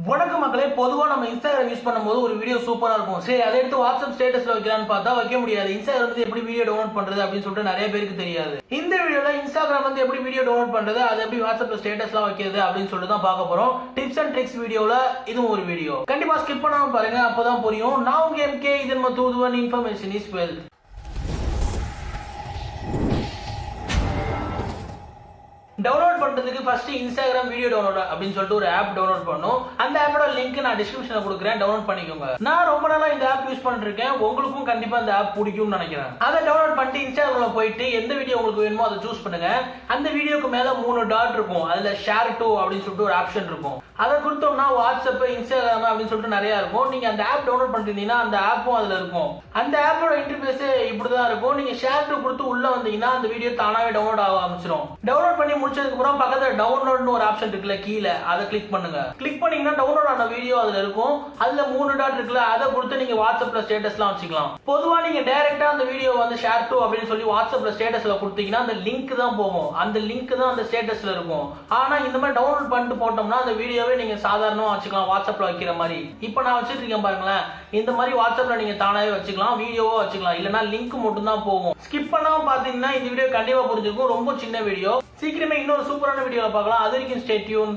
வணக்கம் மக்களே, பொதுவா நம்ம இன்ஸ்டாகிராம் யூஸ் பண்ணும்போது ஒரு வீடியோ சூப்பரா இருக்கும். சரி, அதை எடுத்து வாட்ஸ்அப் ஸ்டேட்டஸ்ல வைக்கலாம்னு பார்த்தா வைக்க முடியாது. இன்ஸ்டாகிராம் வந்து எப்படி வீடியோ டவுன்லோட் பண்றது அப்படின்னு சொல்லிட்டு நிறைய பேருக்கு தெரியாது. இந்த வீடியோல இன்ஸ்டாகிராம் வந்து எப்படி வீடியோ டவுன்லோட் பண்றது, அதை எப்படி வாட்ஸ்அப்ல ஸ்டேட்டஸ்லாம் வைக்கிறது அப்படின்னு சொல்லிட்டு தான் பார்க்க போறோம். டிப்ஸ் அண்ட் ட்ரிக்ஸ் வீடியோல இதுவும் ஒரு வீடியோ. கண்டிப்பா ஸ்கிப் பண்ணாம பாருங்க, அப்பதான் புரியும். நான் உங்க MK, இது நம்ம Thoodhuvan, information is wealth. Download பண்றதுக்கு ஃபர்ஸ்ட் இன்ஸ்டாகிராம் வீடியோ டவுன்லோட் அப்படின்னு சொல்லிட்டு ஒரு ஆப் டவுன்லோட் பண்ணும். அந்த ஆப்போட லிங்க் நான் டிஸ்கிரிப்ஷன்ல கொடுக்குறேன், டவுன்லோட் பண்ணிக்கோங்க. நான் ரொம்ப நாளா இந்த ஆப் யூஸ் பண்ணிட்டு இருக்கேன், உங்களுக்கும் கண்டிப்பா இந்த ஆப் பிடிக்கும்னு நினைக்கிறேன். அதை டவுன்லோட் பண்ணிட்டு இன்ஸ்டாகிராம்ல போயிட்டு எந்த வீடியோ உங்களுக்கு வேணுமோ அதை சூஸ் பண்ணுங்க. அந்த வீடியோக்கு மேல 3 டாட் இருக்கும், அதுல ஷேர் டு அப்படின்னு சொல்லிட்டு ஒரு ஆப்ஷன் இருக்கும். அதை கொடுத்தோம்னா வாட்ஸ்அப், இன்ஸ்டாகிராம் அப்படின்னு சொல்லிட்டு நிறைய இருக்கும். நீங்க அந்த ஆப் டவுன்லோட் பண்ணிட்டீங்கன்னா அந்த ஆப்பும் அதுல இருக்கும். அந்த ஆப்போட இன்டர்ஃபேஸ் இப்படிதான் இருக்கும். நீங்க ஷேர் டு கொடுத்து உள்ள வந்தீங்கன்னா அந்த வீடியோ தானாவே டவுன்லோட் ஆக ஆரம்பிச்சிடும். டவுன்லோட் பண்ணி முடிச்சதுக்கு அப்புறம் பக்கத்துல டவுன்லோட்னு ஒரு ஆப்ஷன் இருக்குல்ல, கீழே அதை கிளிக் பண்ணுங்க. கிளிக் பண்ணீங்கன்னா டவுன்லோட் ஆன வீடியோ அதுல இருக்கும். அதுல 3 டாட் இருக்குல்ல, அதை கொடுத்து நீங்க வாட்ஸ்அப்ல ஸ்டேட்டஸ்லாம் வச்சுக்கலாம். பொதுவா நீங்க டைரக்டா அந்த வீடியோ வந்து ஷேர் டு அப்படின்னு சொல்லி வாட்ஸ்அப்ல ஸ்டேட்டஸ்ல கொடுத்தீங்கன்னா அந்த லிங்க் தான் போகும். அந்த லிங்க் தான் அந்த ஸ்டேட்டஸ்ல இருக்கும். ஆனா இந்த மாதிரி டவுன்லோட் பண்ணிட்டு போட்டோம்னா அந்த வீடியோவே நீங்க சாதாரணமா வச்சுக்கலாம், வாட்ஸ்அப்ல வைக்கிற மாதிரி. இப்போ நான் வச்சிட்டு இருக்கேன் பாருங்களேன், இந்த மாதிரி வாட்ஸ்அப்ல நீங்க தானாவே வச்சுக்கலாம், வீடியோவோ வச்சுக்கலாம். இல்லனா லிங்க் மட்டும் தான் போகும். ஸ்கிப் பண்ணாம பாத்தீங்கன்னா இந்த வீடியோ கண்டிப்பா புரிஞ்சிருக்கும். ரொம்ப சின்ன வீடியோ. சீக்கிரமே இன்னொரு சூப்பரான வீடியோல பார்க்கலாம். அது வரைக்கும் ஸ்டே டியூன்.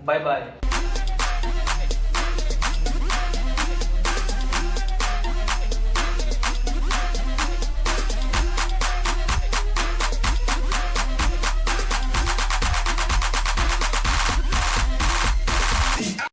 Bye bye.